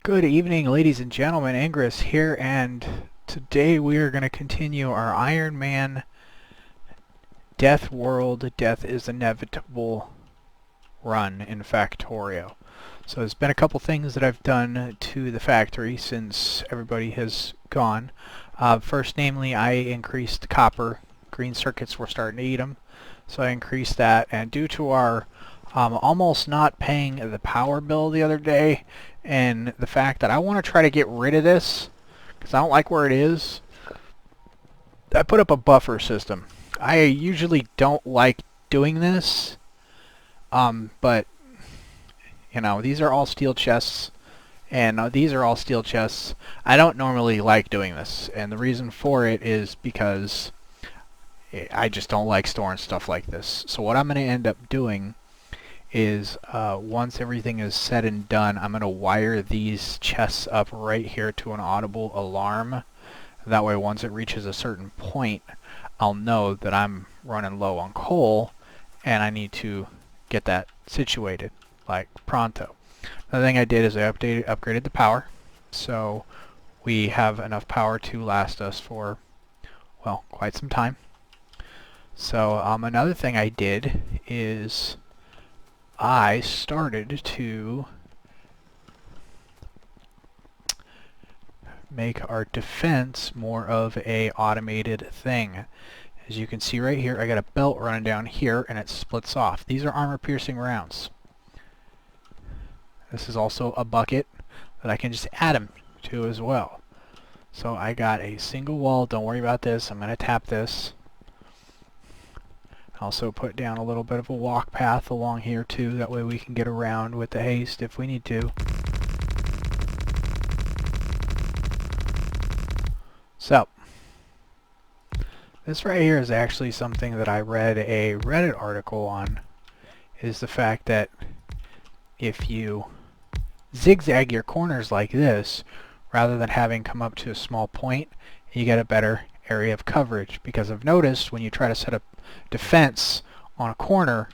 Good evening, ladies and gentlemen. Ingress here, and today we are going to continue our Iron Man Deathworld Death is Inevitable run in Factorio. So there's been a couple things that I've done to the factory since everybody has gone. First, namely, I increased the copper. Green circuits were starting to eat them, so I increased that. And due to our almost not paying the power bill the other day, and the fact that I want to try to get rid of this because I don't like where it is, I put up a buffer system. I usually don't like doing this, but you know, these are all steel chests, and these are all steel chests. I don't normally like doing this, and the reason for it is because I just don't like storing stuff like this. So what I'm going to end up doing is once everything is said and done, I'm going to wire these chests up right here to an audible alarm. That way once it reaches a certain point, I'll know that I'm running low on coal and I need to get that situated, like pronto. Another thing I did is I upgraded the power, so we have enough power to last us for, well, quite some time. So another thing I did is I started to make our defense more of a automated thing. As you can see right here, I got a belt running down here and it splits off. These are armor-piercing rounds. This is also a bucket that I can just add them to as well. So I got a single wall. Don't worry about this. I'm going to tap this. Also put down a little bit of a walk path along here too, that way we can get around with the haste if we need to. So, this right here is actually something that I read a Reddit article on, is the fact that if you zigzag your corners like this, rather than having come up to a small point, you get a better area of coverage. Because I've noticed when you try to set up defense on a corner,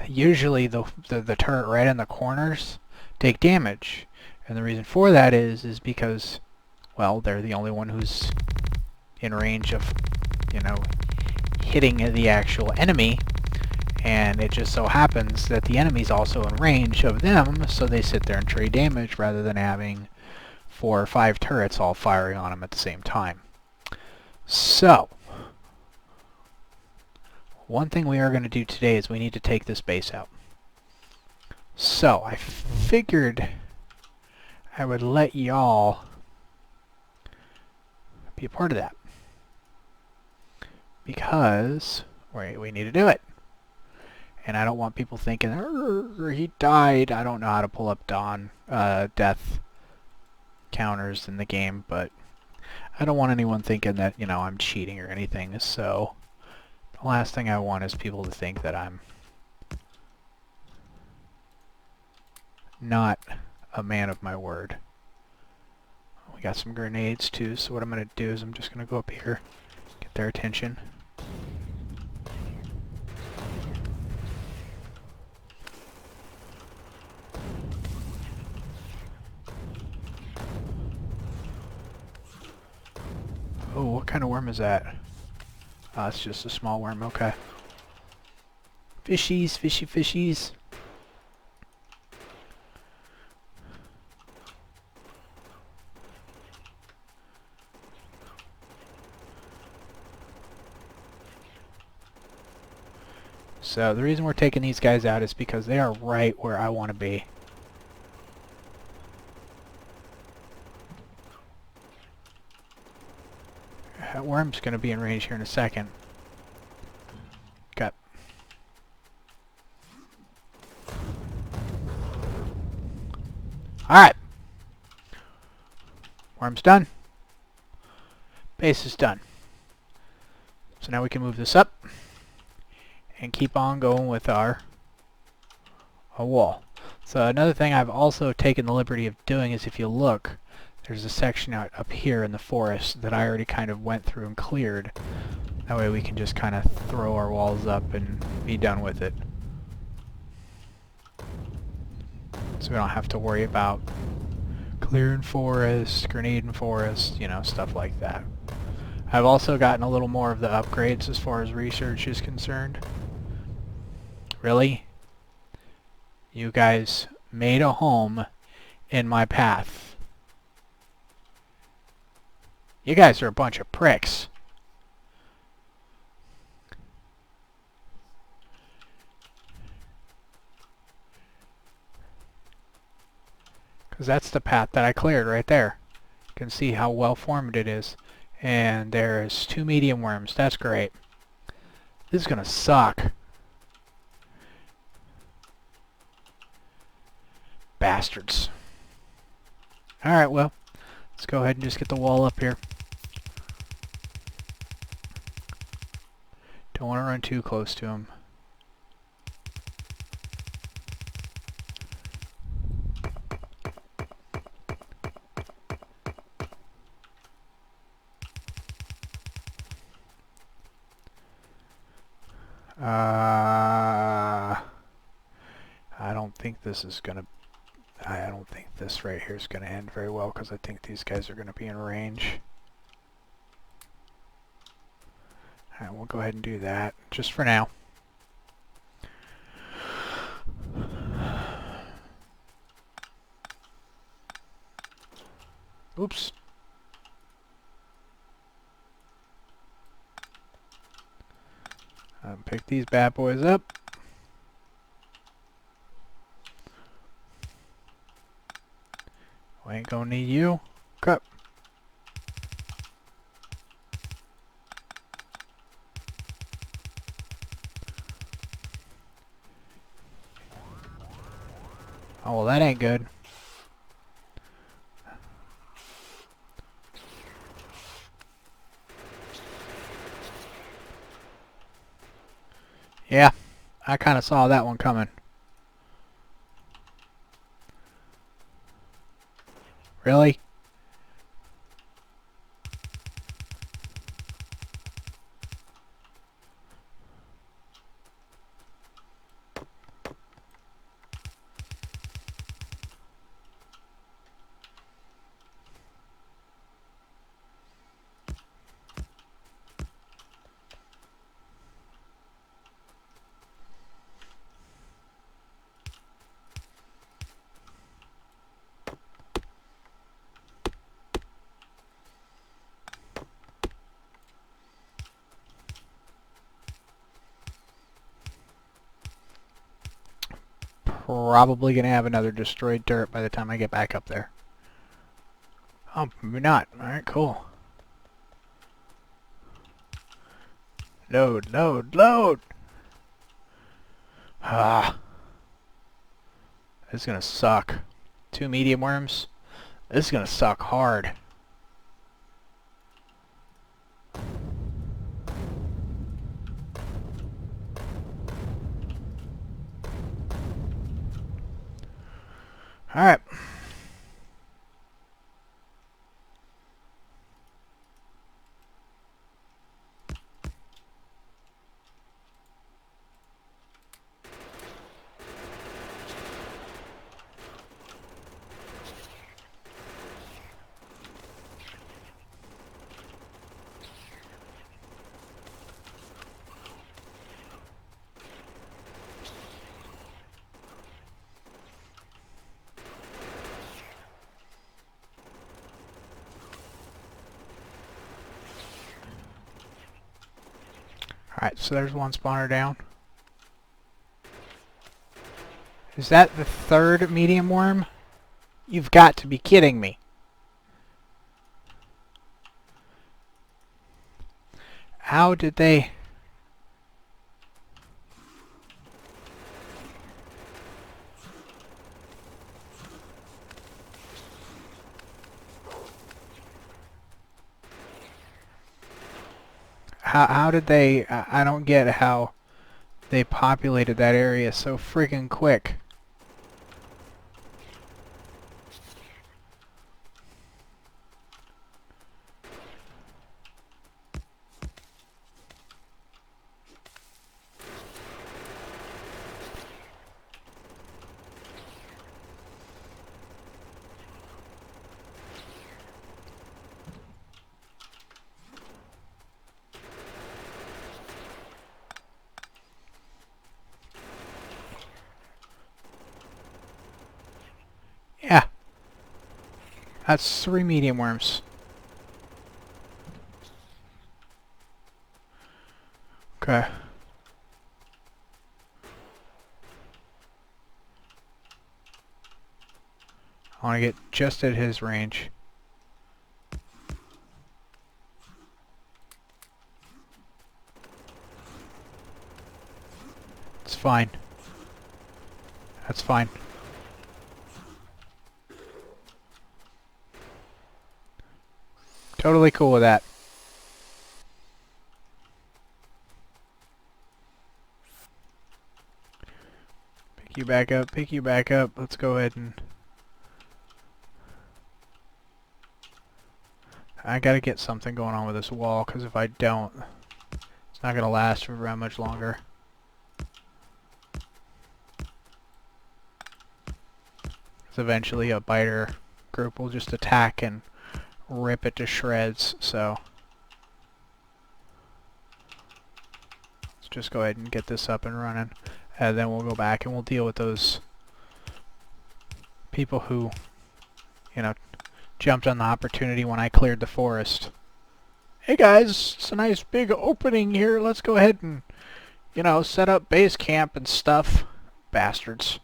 usually the turret right in the corners take damage, and the reason for that is because, well, they're the only one who's in range of, you know, hitting the actual enemy, and it just so happens that the enemy's also in range of them, so they sit there and trade damage rather than having 4 or 5 turrets all firing on them at the same time. So one thing we are going to do today is we need to take this base out. So I figured I would let y'all be a part of that, because we need to do it. And I don't want people thinking, he died. I don't know how to pull up death counters in the game, but I don't want anyone thinking that, you know, I'm cheating or anything. So the last thing I want is people to think that I'm not a man of my word. We got some grenades too, so what I'm going to do is I'm just going to go up here, get their attention. Oh, what kind of worm is that? Oh, it's just a small worm, okay. Fishies, fishy fishies. So the reason we're taking these guys out is because they are right where I want to be. That worm's going to be in range here in a second. Got. Alright. Worm's done. Base is done. So now we can move this up and keep on going with our wall. So another thing I've also taken the liberty of doing is, if you look, there's a section out up here in the forest that I already kind of went through and cleared. That way we can just kind of throw our walls up and be done with it. So we don't have to worry about clearing forest, grenading forest, you know, stuff like that. I've also gotten a little more of the upgrades as far as research is concerned. Really? You guys made a home in my path. You guys are a bunch of pricks. Because that's the path that I cleared right there. You can see how well formed it is. And there's 2 medium worms. That's great. This is going to suck. Bastards. Alright, well, let's go ahead and just get the wall up here. Don't want to run too close to him. I don't think this is gonna. I don't think this right here is gonna end very well because I think these guys are gonna be in range. All right, we'll go ahead and do that just for now. Oops. Pick these bad boys up. We ain't gonna need you. Cut. Oh, well, that ain't good. Yeah, I kind of saw that one coming. Really? Probably gonna have another destroyed turret by the time I get back up there. Oh, maybe not. Alright, cool. Load, load, load! Ah. This is gonna suck. 2 medium worms. This is gonna suck hard. Alright. Alright, so there's one spawner down. Is that the 3rd medium worm? You've got to be kidding me. How did they... How did they... I don't get how they populated that area so freaking quick. That's 3 medium worms. Okay. I want to get just at his range. It's fine. That's fine. Totally cool with that. Pick you back up, pick you back up. Let's go ahead and... I gotta get something going on with this wall, because if I don't, it's not gonna last for very much longer. Because eventually a biter group will just attack and rip it to shreds, so... let's just go ahead and get this up and running. And then we'll go back and we'll deal with those people who, you know, jumped on the opportunity when I cleared the forest. Hey guys, it's a nice big opening here. Let's go ahead and, you know, set up base camp and stuff. Bastards.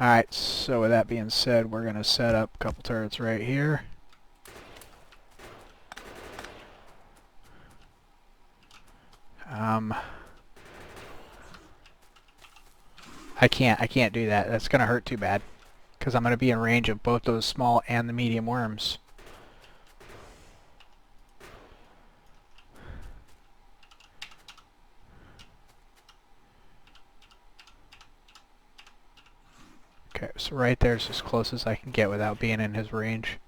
Alright, so with that being said, we're going to set up a couple turrets right here. I can't do that. That's going to hurt too bad. Because I'm going to be in range of both those small and the medium worms. Okay, so right there's as close as I can get without being in his range.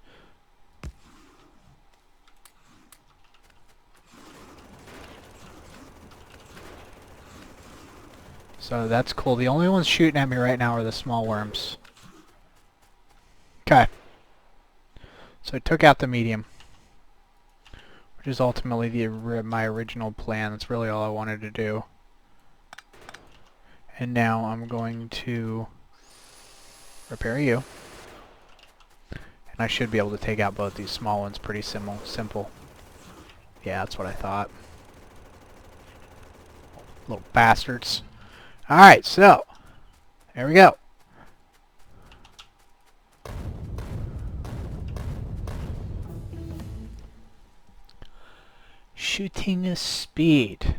So that's cool. The only ones shooting at me right now are the small worms. Okay. So I took out the medium, which is ultimately my original plan. That's really all I wanted to do. And now I'm going to repair you. And I should be able to take out both these small ones pretty simple. Yeah, that's what I thought. Little bastards. Alright, so there we go. Shooting speed.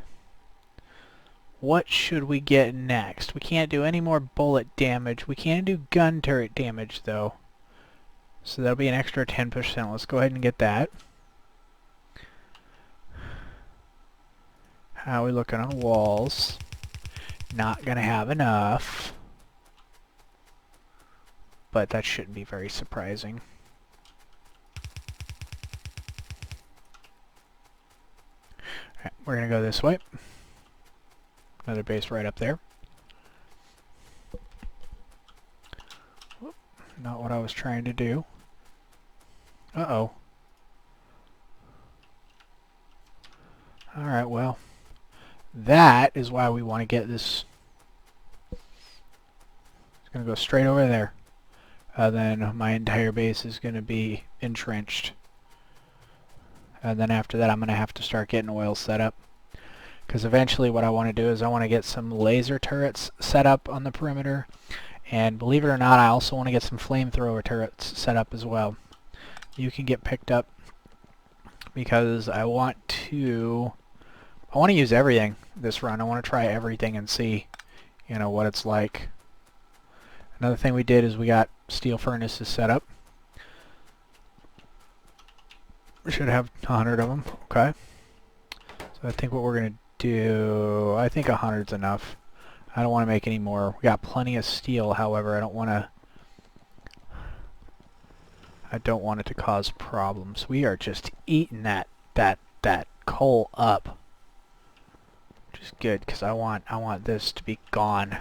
What should we get next? We can't do any more bullet damage. We can't do gun turret damage though. So that'll be an extra 10%. Let's go ahead and get that. How are we looking on walls? Not gonna have enough. But that shouldn't be very surprising. Alright, we're gonna go this way. Another base right up there. Whoop, not what I was trying to do. Uh-oh. Alright, well. That is why we want to get this. It's going to go straight over there. Then my entire base is going to be entrenched. And then after that I'm going to have to start getting oil set up. Because eventually what I want to do is I want to get some laser turrets set up on the perimeter. And believe it or not, I also want to get some flamethrower turrets set up as well. You can get picked up because I want to use everything this run. I want to try everything and see, you know, what it's like. Another thing we did is we got steel furnaces set up. We should have 100 of them. Okay. So I think what we're going to do, I think 100's enough. I don't want to make any more. We got plenty of steel, however, I don't want it to cause problems. We are just eating that coal up. Which is good, because I want this to be gone.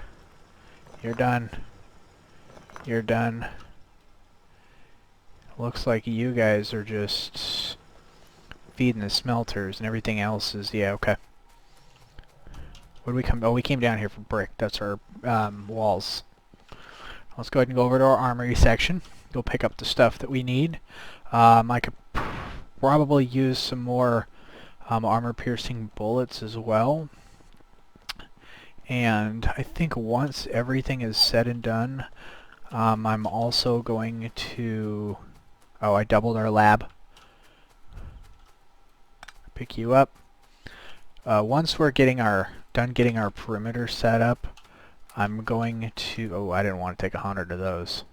You're done. You're done. Looks like you guys are just feeding the smelters and everything else is, yeah, okay. What did we come, oh, we came down here for brick. That's our walls. Let's go ahead and go over to our armory section. Go pick up the stuff that we need. I could probably use some more armor-piercing bullets as well. And I think once everything is said and done, I'm also going to... Oh, I doubled our lab. Pick you up. Once we're done getting our perimeter set up, I'm going to... Oh, I didn't want to take 100 of those.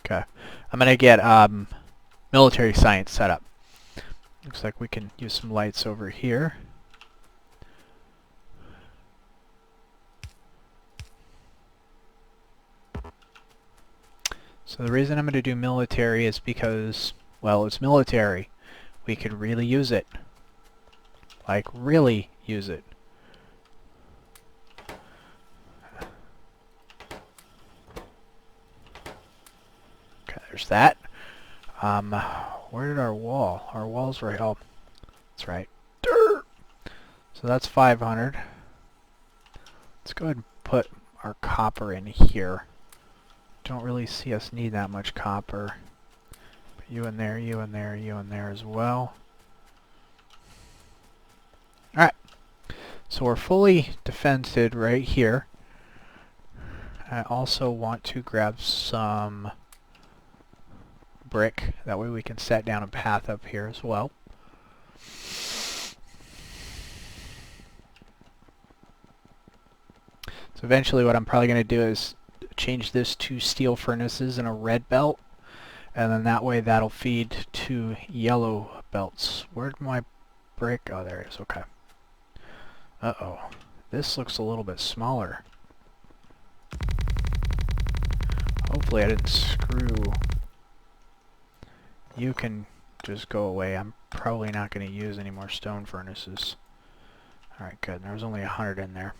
Okay. I'm going to get military science set up. Looks like we can use some lights over here. So the reason I'm going to do military is because, well, it's military. We could really use it. Like, really use it. Okay, there's that. Where did our wall? Our wall's right. Oh, that's right. So that's 500. Let's go ahead and put our copper in here. Don't really see us need that much copper. Put you in there, you in there, you in there as well. Alright. So we're fully defended right here. I also want to grab some brick. That way we can set down a path up here as well. So eventually what I'm probably going to do is change this to steel furnaces and a red belt. And then that way that'll feed to yellow belts. Where'd my brick? Oh, there it is. Okay. Uh-oh. This looks a little bit smaller. Hopefully I didn't screw... You can just go away. I'm probably not going to use any more stone furnaces. Alright, good. There was only 100 in there.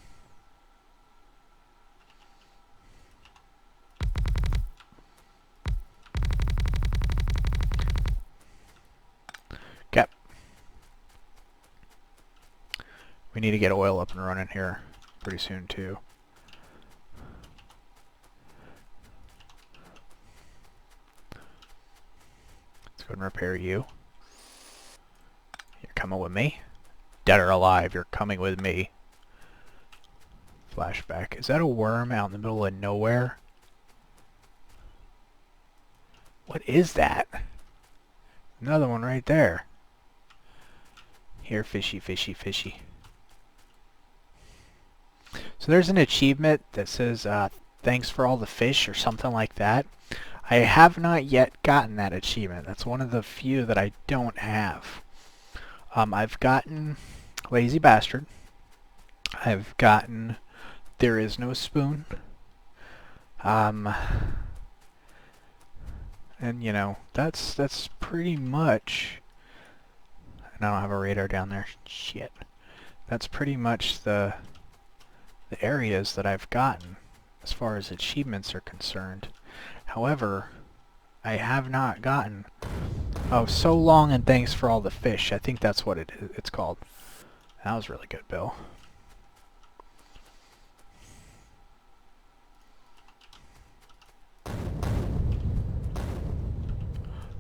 Okay. We need to get oil up and running here pretty soon too. Let's go and repair you. You're coming with me? Dead or alive, you're coming with me. Flashback. Is that a worm out in the middle of nowhere? What is that? Another one right there. Here, fishy, fishy, fishy. So there's an achievement that says, thanks for all the fish or something like that. I have not yet gotten that achievement. That's one of the few that I don't have. I've gotten Lazy Bastard. I've gotten There Is No Spoon. And you know, that's pretty much... And I don't have a radar down there. Shit. That's pretty much the areas that I've gotten as far as achievements are concerned. However, I have not gotten... Oh, so long and thanks for all the fish. I think that's what it's called. That was really good, Bill.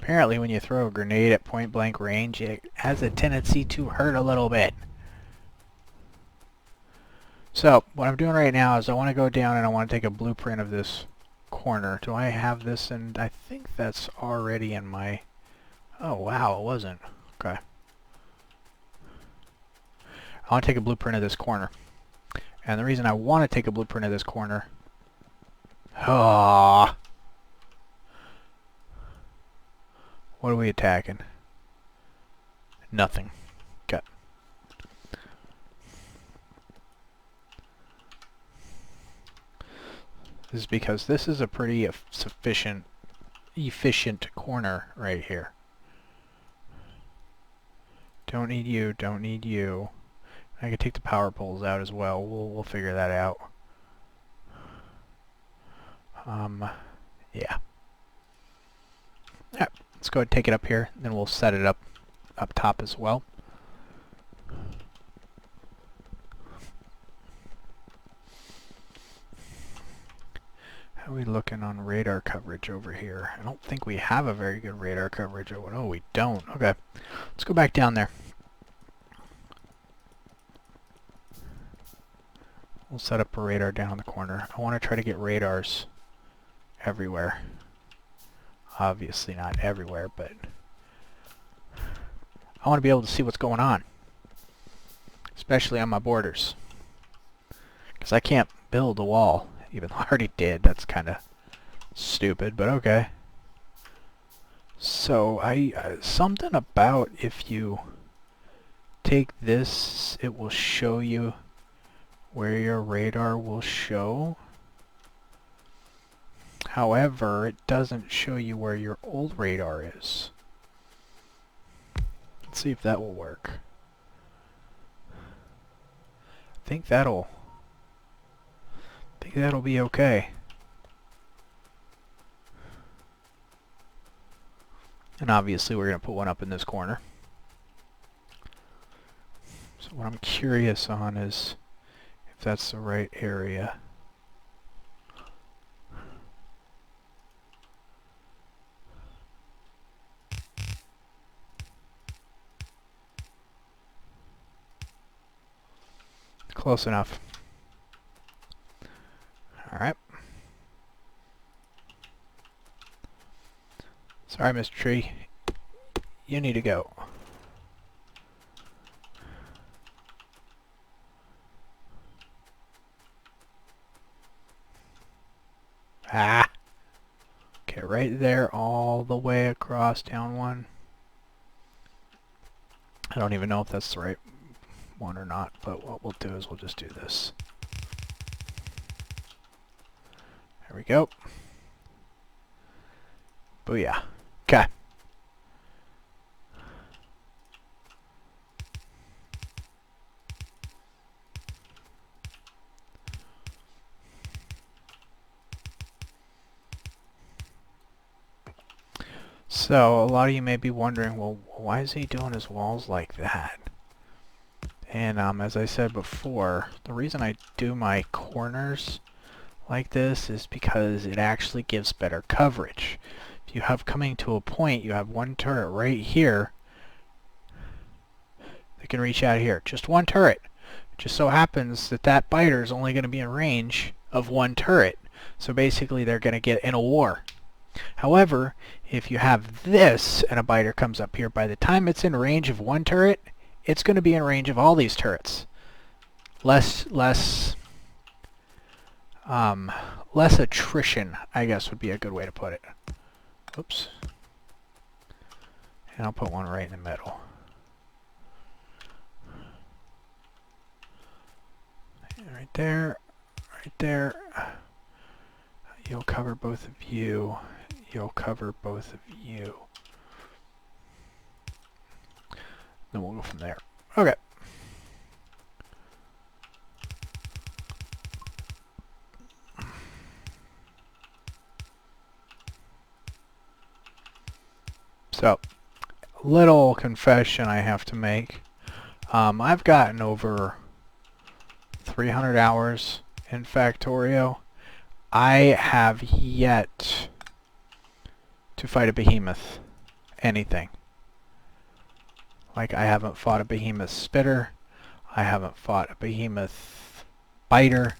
Apparently when you throw a grenade at point blank range, it has a tendency to hurt a little bit. So, what I'm doing right now is I want to go down and I want to take a blueprint of this corner. Do I have this? And I think that's already in my... Oh, wow, it wasn't. Okay. I want to take a blueprint of this corner. And the reason I want to take a blueprint of this corner... Ah. What are we attacking? Nothing. Okay. This is because this is a pretty efficient corner right here. Don't need you, don't need you. I can take the power poles out as well. We'll figure that out. Yeah. Alright, let's go ahead and take it up here, then we'll set it up top as well. How are we looking on radar coverage over here? I don't think we have a very good radar coverage. Oh, no, we don't. Okay. Let's go back down there. We'll set up a radar down in the corner. I want to try to get radars everywhere. Obviously not everywhere, but I want to be able to see what's going on, especially on my borders, because I can't build a wall, even though I already did. That's kind of stupid, but okay. So something about if you take this, it will show you where your radar will show. However, it doesn't show you where your old radar is. Let's see if that will work. I think that'll be okay. And obviously we're going to put one up in this corner. So what I'm curious on is if that's the right area. Close enough. Alright. Sorry, Mr. Tree. You need to go. Ah! Okay, right there, all the way across down one. I don't even know if that's the right one or not, but what we'll do is we'll just do this. There we go. Booyah. Okay. So, a lot of you may be wondering, well, why is he doing his walls like that? And as I said before, the reason I do my corners like this is because it actually gives better coverage. If you have coming to a point, you have one turret right here that can reach out here. Just one turret. It just so happens that that biter is only going to be in range of one turret. So basically they're going to get in a war. However, if you have this and a biter comes up here, by the time it's in range of one turret, it's going to be in range of all these turrets. Less attrition, I guess, would be a good way to put it. Oops. And I'll put one right in the middle. Right there, right there. You'll cover both of you. You'll cover both of you. Then we'll go from there. Okay. So, little confession I have to make. I've gotten over 300 hours in Factorio. I have yet to fight a behemoth. Anything. Like, I haven't fought a behemoth spitter. I haven't fought a behemoth biter.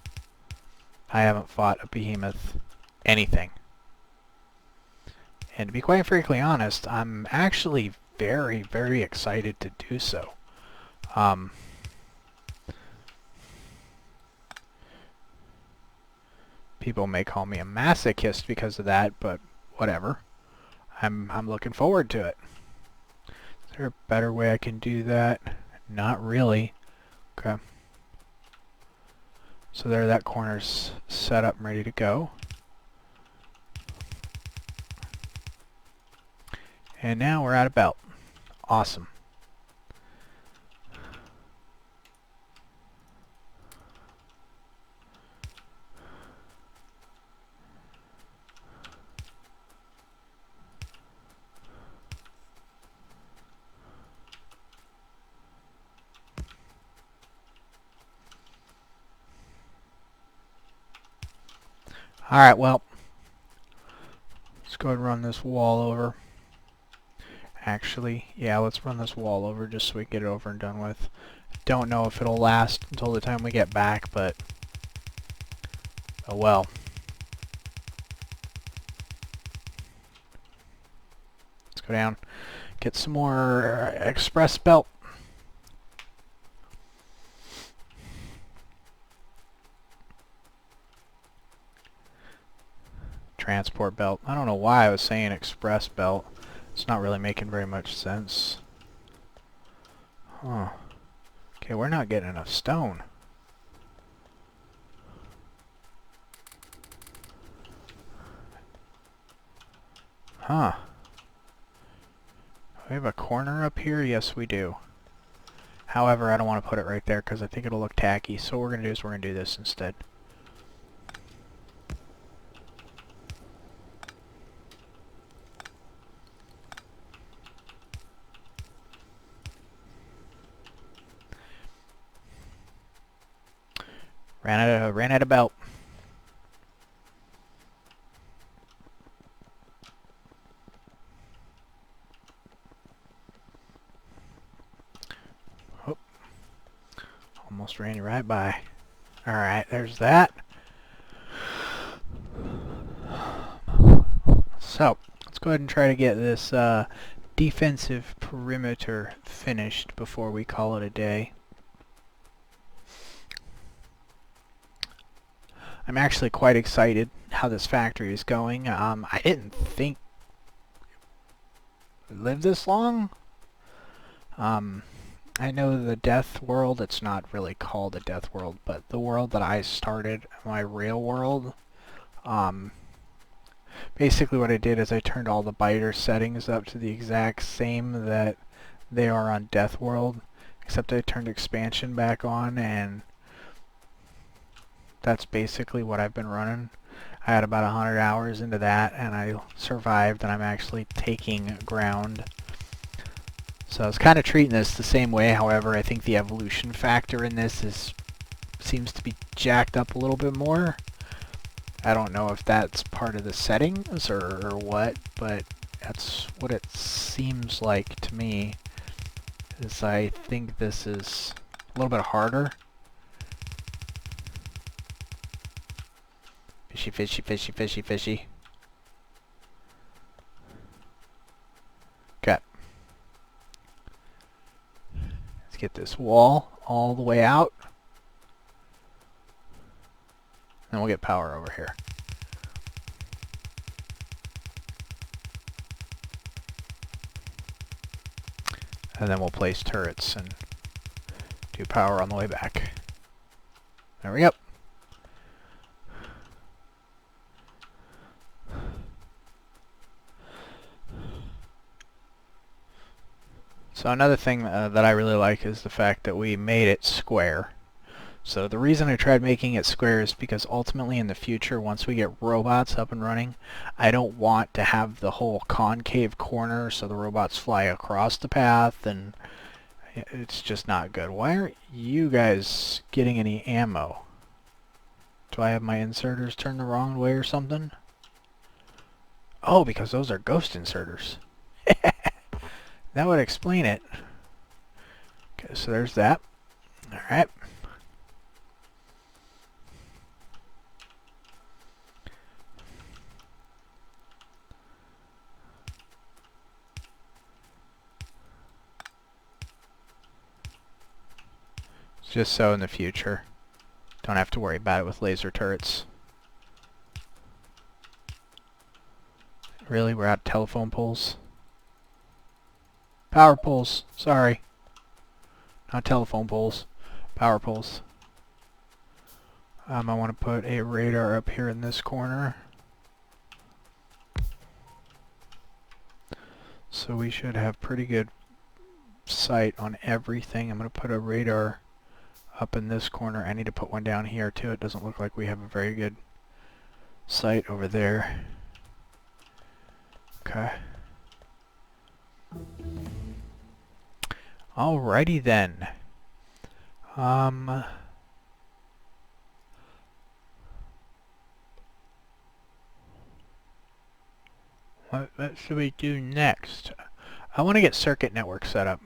I haven't fought a behemoth anything. And to be quite frankly honest, I'm actually very, very excited to do so. People may call me a masochist because of that, but whatever. I'm looking forward to it. Is there a better way I can do that? Not really. Okay. So there, that corner's set up and ready to go. And now we're out of belt. Awesome. Alright, well, go ahead and run this wall over. Actually, yeah, let's run this wall over just so we get it over and done with. Don't know if it'll last until the time we get back, but oh well. Let's go down, get some more express belt. Transport belt. I don't know why I was saying express belt. It's not really making very much sense. Huh. Okay, we're not getting enough stone. Huh. We have a corner up here? Yes, we do. However, I don't want to put it right there because I think it'll look tacky. So what we're going to do is we're going to do this instead. Ran out of belt. Oh, almost ran you right by. Alright, there's that. So, let's go ahead and try to get this defensive perimeter finished before we call it a day. I'm actually quite excited how this factory is going. I didn't think it would live this long. I know the Deathworld, it's not really called a Deathworld, but the world that I started, my real world, basically what I did is I turned all the biter settings up to the exact same that they are on Deathworld, except I turned expansion back on, and that's basically what I've been running. I had about 100 hours into that, and I survived, and I'm actually taking ground. So I was kind of treating this the same way. However, I think the evolution factor in this seems to be jacked up a little bit more. I don't know if that's part of the settings or what, but that's what it seems like to me. Is I think this is a little bit harder. Fishy, fishy, fishy, fishy, fishy. Okay. Let's get this wall all the way out. And we'll get power over here. And then we'll place turrets and do power on the way back. There we go. So another thing that I really like is the fact that we made it square. So the reason I tried making it square is because ultimately in the future, once we get robots up and running, I don't want to have the whole concave corner so the robots fly across the path, and it's just not good. Why aren't you guys getting any ammo? Do I have my inserters turned the wrong way or something? Oh, because those are ghost inserters. That would explain it. Okay, so there's that. Alright. Just so in the future, don't have to worry about it with laser turrets. Really? We're out of telephone poles? Power poles. Sorry. Not telephone poles. Power poles. I want to put a radar up here in this corner. So we should have pretty good sight on everything. I'm going to put a radar up in this corner. I need to put one down here too. It doesn't look like we have a very good sight over there. Okay. Alrighty then. What should we do next? I want to get circuit network set up.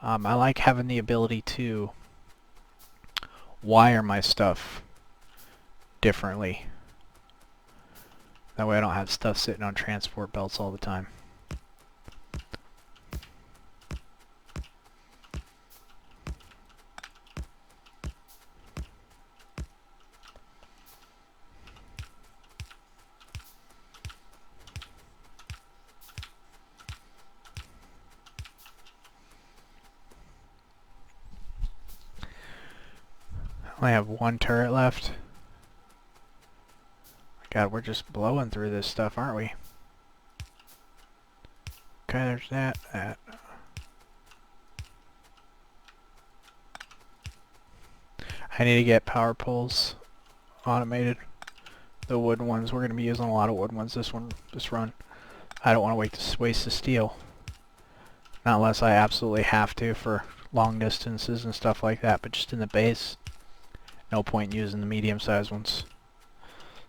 I like having the ability to wire my stuff differently. That way I don't have stuff sitting on transport belts all the time. I only have one turret left. God, we're just blowing through this stuff, aren't we? Okay, there's that. I need to get power poles automated. The wood ones, we're going to be using a lot of wood ones this run. I don't want to waste the steel. Not unless I absolutely have to for long distances and stuff like that, but just in the base, no point in using the medium-sized ones.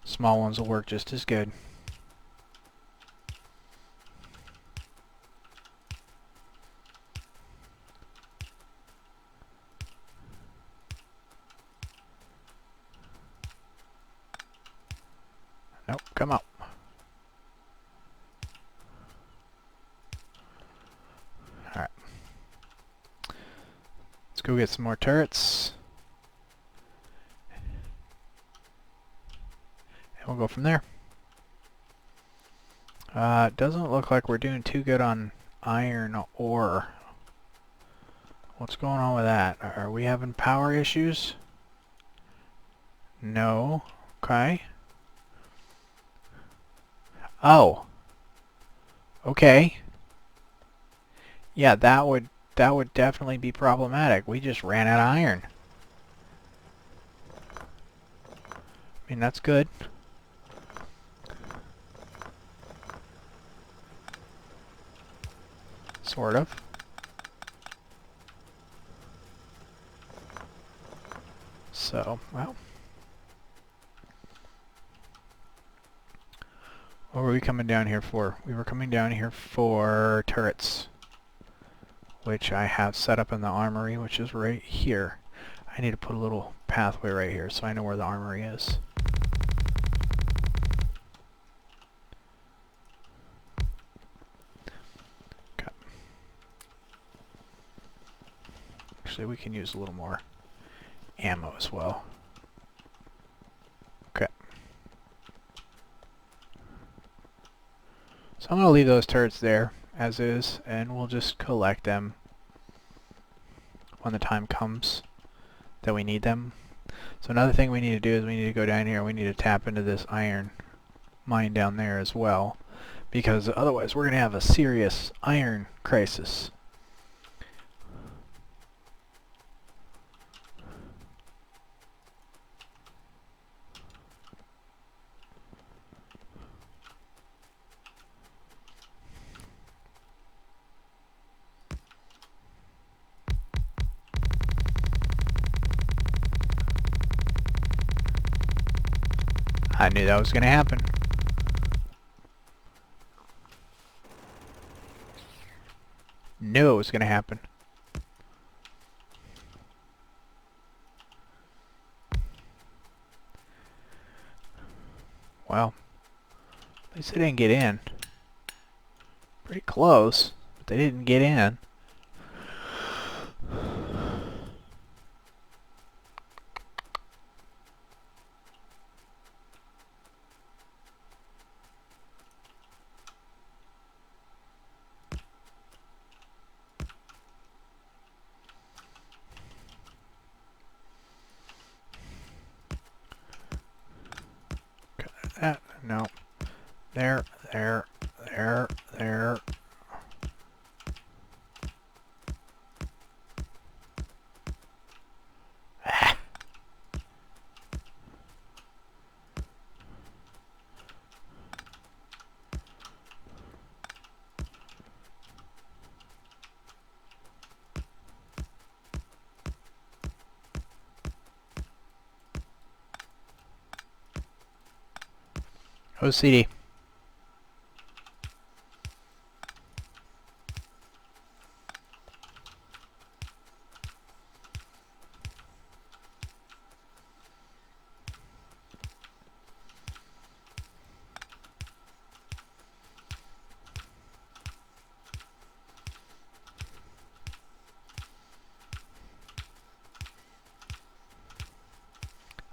Small ones will work just as good. Nope, come up. Alright. Let's go get some more turrets. And we'll go from there. It doesn't look like we're doing too good on iron ore. What's going on with that? Are we having power issues? No. Okay. Oh. Okay. Yeah, that would definitely be problematic. We just ran out of iron. I mean, that's good. Sort of. So, well. What were we coming down here for? We were coming down here for turrets, which I have set up in the armory, which is right here. I need to put a little pathway right here so I know where the armory is. Okay. Actually, we can use a little more ammo as well. Okay. So I'm going to leave those turrets there as is, and we'll just collect them when the time comes that we need them. So another thing we need to do is we need to go down here and we need to tap into this iron mine down there as well, because otherwise we're going to have a serious iron crisis. I knew that was going to happen. Knew it was going to happen. Well, at least they didn't get in. Pretty close, but they didn't get in. That, no. There. Ah. OCD.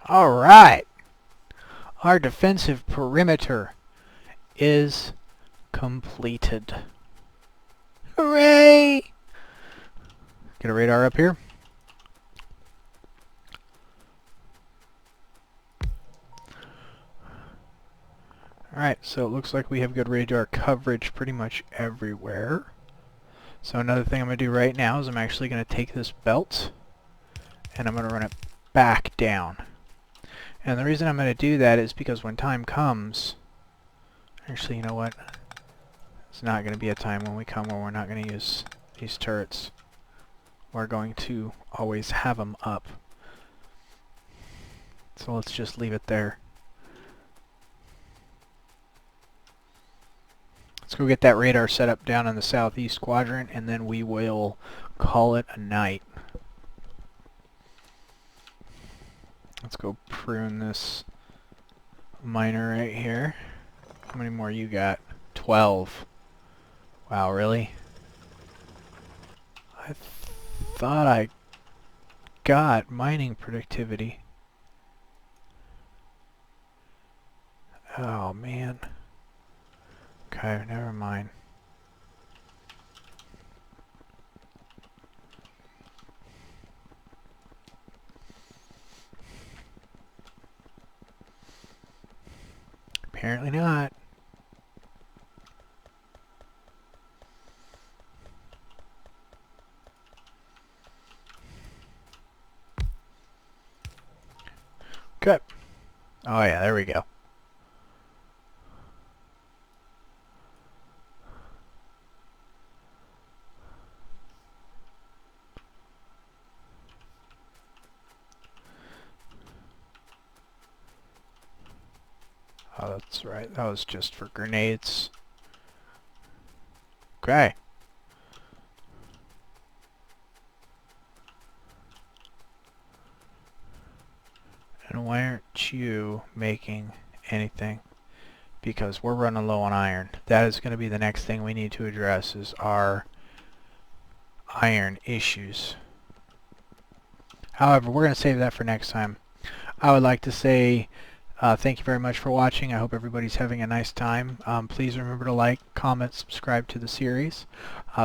Alright! Our defensive perimeter is completed. Hooray! Get a radar up here. Alright, so it looks like we have good radar coverage pretty much everywhere. So another thing I'm going to do right now is I'm actually going to take this belt and I'm going to run it back down. And the reason I'm going to do that is because when time comes, actually, you know what? It's not going to be a time when we're not going to use these turrets. We're going to always have them up. So let's just leave it there. Let's go get that radar set up down in the southeast quadrant, and then we will call it a night. Let's go prune this miner right here. How many more you got? 12. Wow, really? I thought I got mining productivity. Oh, man. Okay, never mind. Apparently not. Good. Oh yeah, there we go. Oh, that's right. That was just for grenades. Okay. And why aren't you making anything? Because we're running low on iron. That is going to be the next thing we need to address, is our iron issues. However, we're going to save that for next time. I would like to say thank you very much for watching. I hope everybody's having a nice time. Please remember to like, comment, subscribe to the series.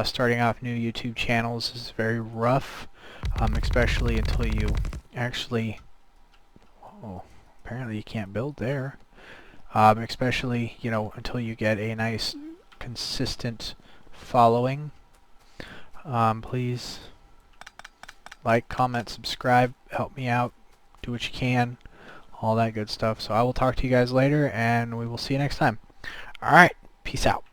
Starting off new YouTube channels is very rough, especially until you actually... Oh, apparently you can't build there. Especially, you know, until you get a nice, consistent following. Please like, comment, subscribe, help me out, do what you can, all that good stuff. So I will talk to you guys later, and we will see you next time. Alright, peace out.